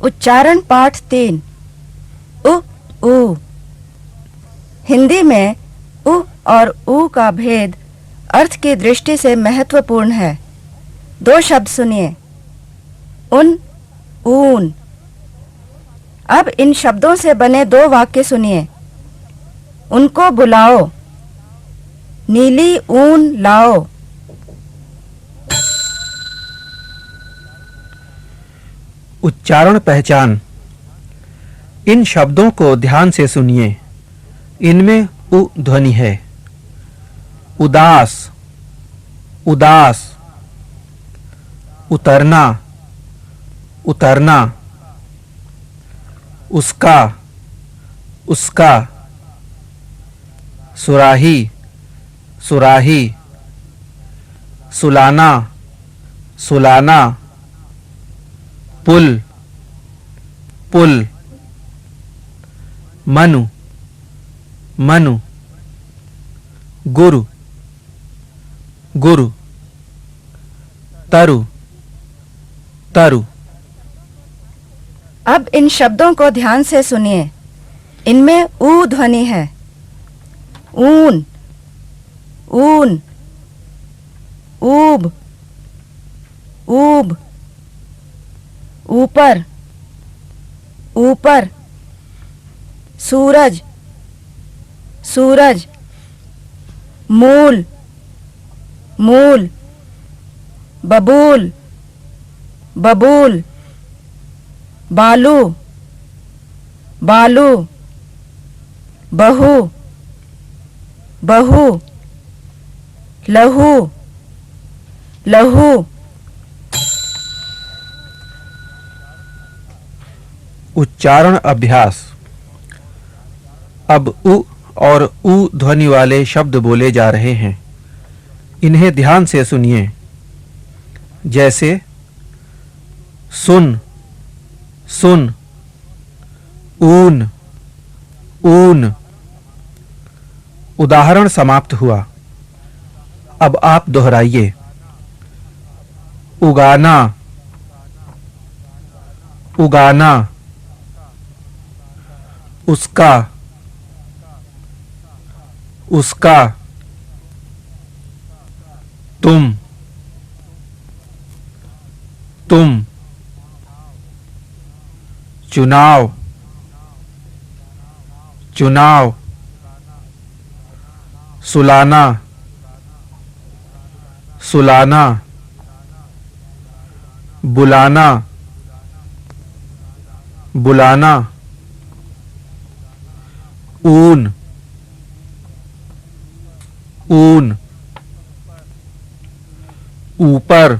उच्चारण पाठ 3। उ ऊ। हिंदी में उ और ऊ का भेद अर्थ की दृष्टि से महत्वपूर्ण है। दो शब्द सुनिए, उन, ऊन। अब इन शब्दों से बने दो वाक्य सुनिए। उनको बुलाओ, नीली ऊन लाओ। उच्चारण पहचान। इन शब्दों को ध्यान से सुनिए। इनमें उ ध्वनि है। उदास, उदास। उतरना, उतरना। उसका, उसका। सुराही, सुराही। सुलाना, सुलाना। पुल, पुल। मनु, मनु। गुरु, गुरु। तरु, तरु। अब इन शब्दों को ध्यान से सुनिए। इनमें ऊ ध्वनि है। ऊन, ऊन। ऊब, ऊब। ऊपर, ऊपर। सूरज, सूरज। मूल, मूल। बबूल, बबूल। बालू, बालू। बहू, बहू। लहू, लहू। उच्चारण अभ्यास। अब उ और ऊ ध्वनि वाले शब्द बोले जा रहे हैं। इन्हें ध्यान से सुनिए। जैसे सुन, सुन। ऊन, ऊन। उदाहरण समाप्त हुआ। अब आप दोहराइए। उगाना, उगाना। उसका, उसका। तुम, तुम। चुनाव, चुनाव। सुलाना, सुलाना। बुलाना, बुलाना। ऊन, ऊन। ऊपर,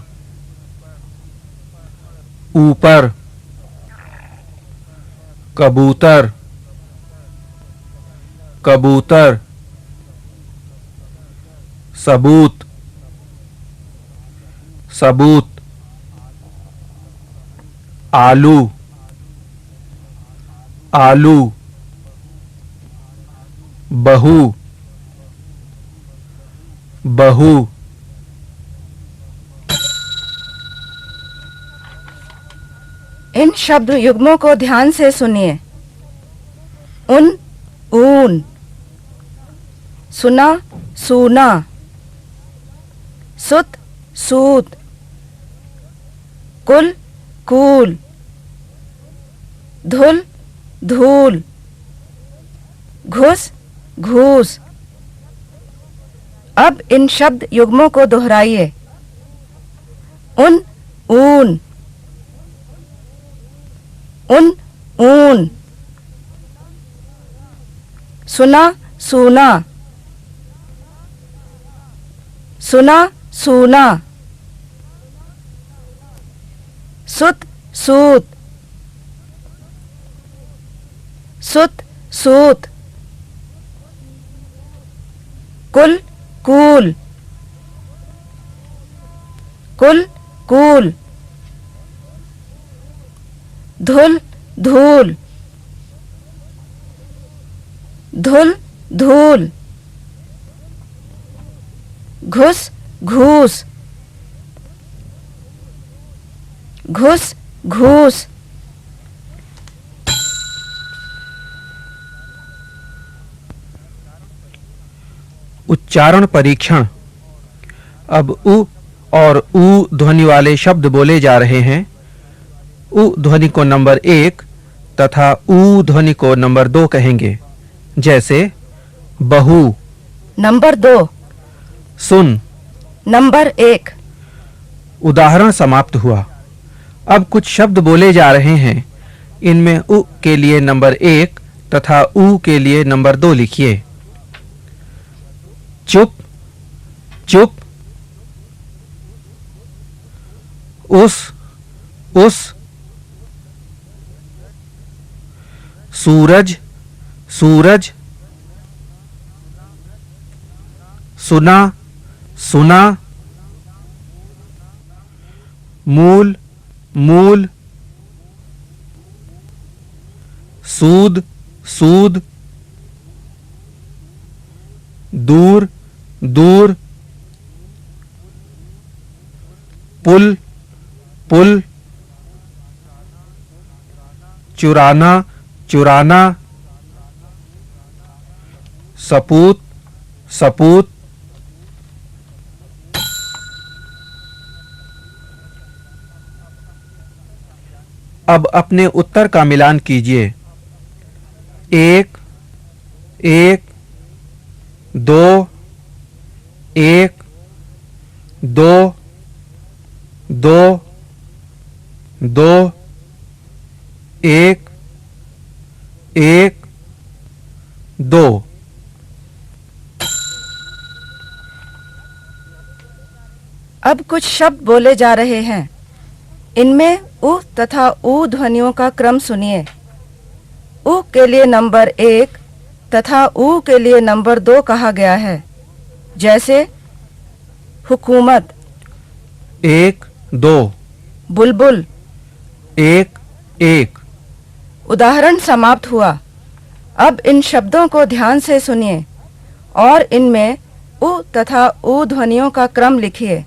ऊपर। कबूतर, कबूतर। सबूत, सबूत। आलू, आलू। बहू, बहू। इन शब्द युग्मों को ध्यान से सुनिए। उन, ऊन। सुना, सूना। सुत, सूत। कुल, कूल। धुल, धूल। घुस, घूस। अब इन शब्द युग्मों को दोहराइए। उन, ऊन। उन, ऊन। सुना, सूना। सुना, सूना। सुत, सूत। सुत, सूत। कुल, कूल। कुल, कूल। धुल, धूल। धुल, धूल। घुस, घूस। घुस, घूस। उच्चारण परीक्षण। अब उ और ऊ ध्वनि वाले शब्द बोले जा रहे हैं। उ ध्वनि को नंबर 1 तथा ऊ ध्वनि को नंबर 2 कहेंगे। जैसे बहू, नंबर 2, सुन। नंबर 1। उदाहरण समाप्त हुआ। अब कुछ शब्द बोले जा रहे हैं। इनमें उ के लिए नंबर 1 तथा ऊ के लिए नंबर 2 लिखिए। चुप, चुप। उस, सूरज, सूरज। सुना, सुना। मूल, मूल। सूद, सूद। दूर, दूर। पुल, पुल। चुराना, चुराना। सपूत, सपूत। अब अपने उत्तर का मिलान कीजिए। 1, 1, 2, 1, 2, 2, 2, 1, 1, 2। अब कुछ शब्द बोले जा रहे हैं। इनमें उ तथा ऊ ध्वनियों का क्रम सुनिए। उ के लिए नंबर 1 तथा ऊ के लिए नंबर 2 कहा गया है। जैसे हुकूमत, 1, 2, बुलबुल। 1, 1। उदाहरण समाप्त हुआ। अब इन शब्दों को ध्यान से सुनिए और इनमें उ तथा ऊ ध्वनियों का क्रम लिखिए।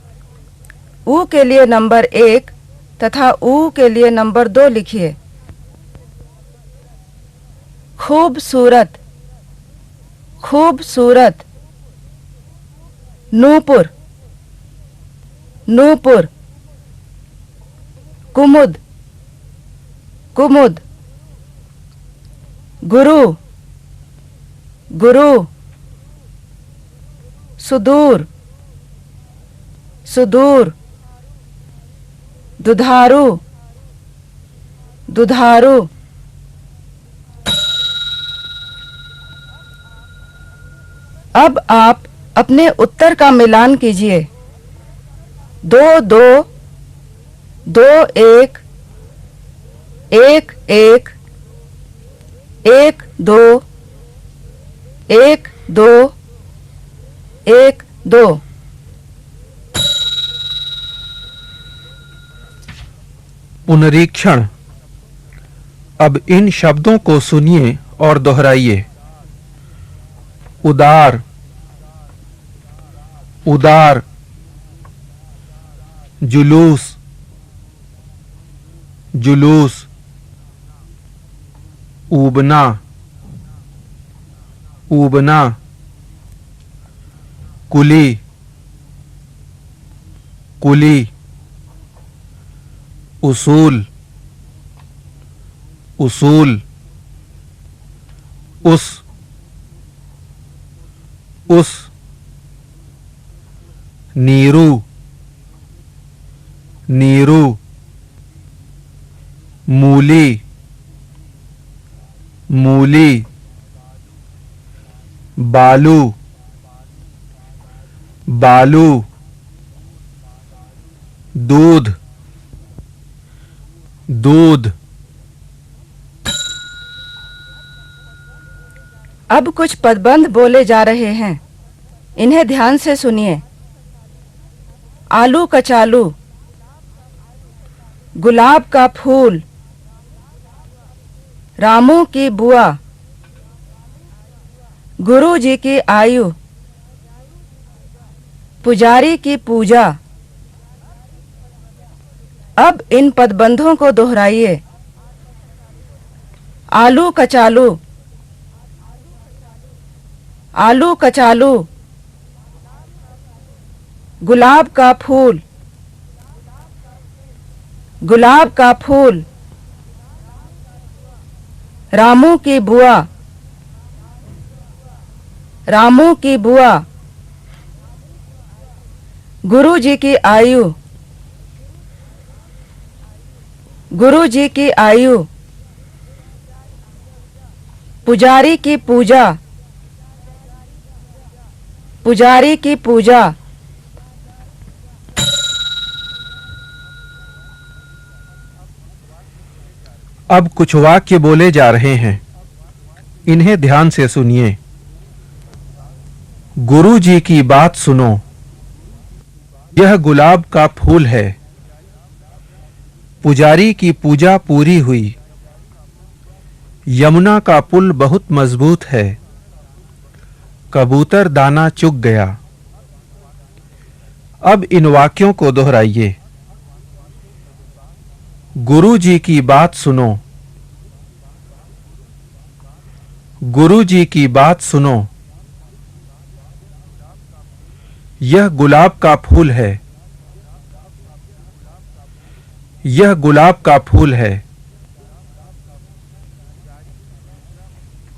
ऊ के लिए नंबर 1 तथा ऊ के लिए नंबर 2 लिखिए। खूबसूरत, खूबसूरत। नूपुर, नूपुर। कुमुद, कुमुद। गुरु, गुरु। सुदूर, सुदूर। दुधारू, दुधारू। अब आप अपने उत्तर का मिलान कीजिए। 2, 2, 2, 1, 1, 1, 1, 2, 1, 2, 1, 2। पुनरीक्षण। अब इन शब्दों को सुनिए और दोहराइए। उदार, उदार। जुलूस, जुलूस। ऊबना, ऊबना। कुली, कुली। उसूल, उसूल। उस, नीरू, नीरू। मूली, मूली। बालू, बालू। दूध, दूध। अब कुछ पदबंध बोले जा रहे हैं। इन्हें ध्यान से सुनिए। आलू कचालू, गुलाब का फूल, रामू की बुआ, गुरु जी की आयु, पुजारी की पूजा। अब इन पदबंधों को दोहराइए। आलू कचालू, आलू कचालू। गुलाब का फूल, गुलाब का फूल। रामू की बुआ, रामू की बुआ। गुरु जी की आयु, गुरु जी की आयु। पुजारी की पूजा, पुजारी की पूजा। अब कुछ वाक्य बोले जा रहे हैं, इन्हें ध्यान से सुनिए। गुरु जी की बात सुनो, यह गुलाब का फूल है। पुजारी की पूजा पूरी हुई। यमुना का पुल बहुत मजबूत है। कबूतर दाना चुग गया। अब इन वाक्यों को दोहराइए। गुरु जी की बात सुनो, गुरु जी की बात सुनो। यह गुलाब का फूल है, यह गुलाब का फूल है।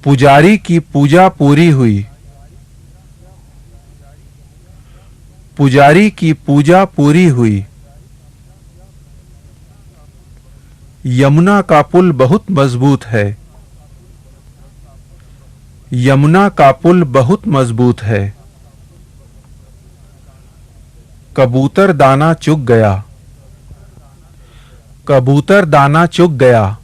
पुजारी की पूजा पूरी हुई। पुजारी की पूजा पूरी हुई। यमुना का पुल बहुत मजबूत है। यमुना का पुल बहुत मजबूत है। कबूतर दाना चुग गया। कबूतर दाना चुग गया।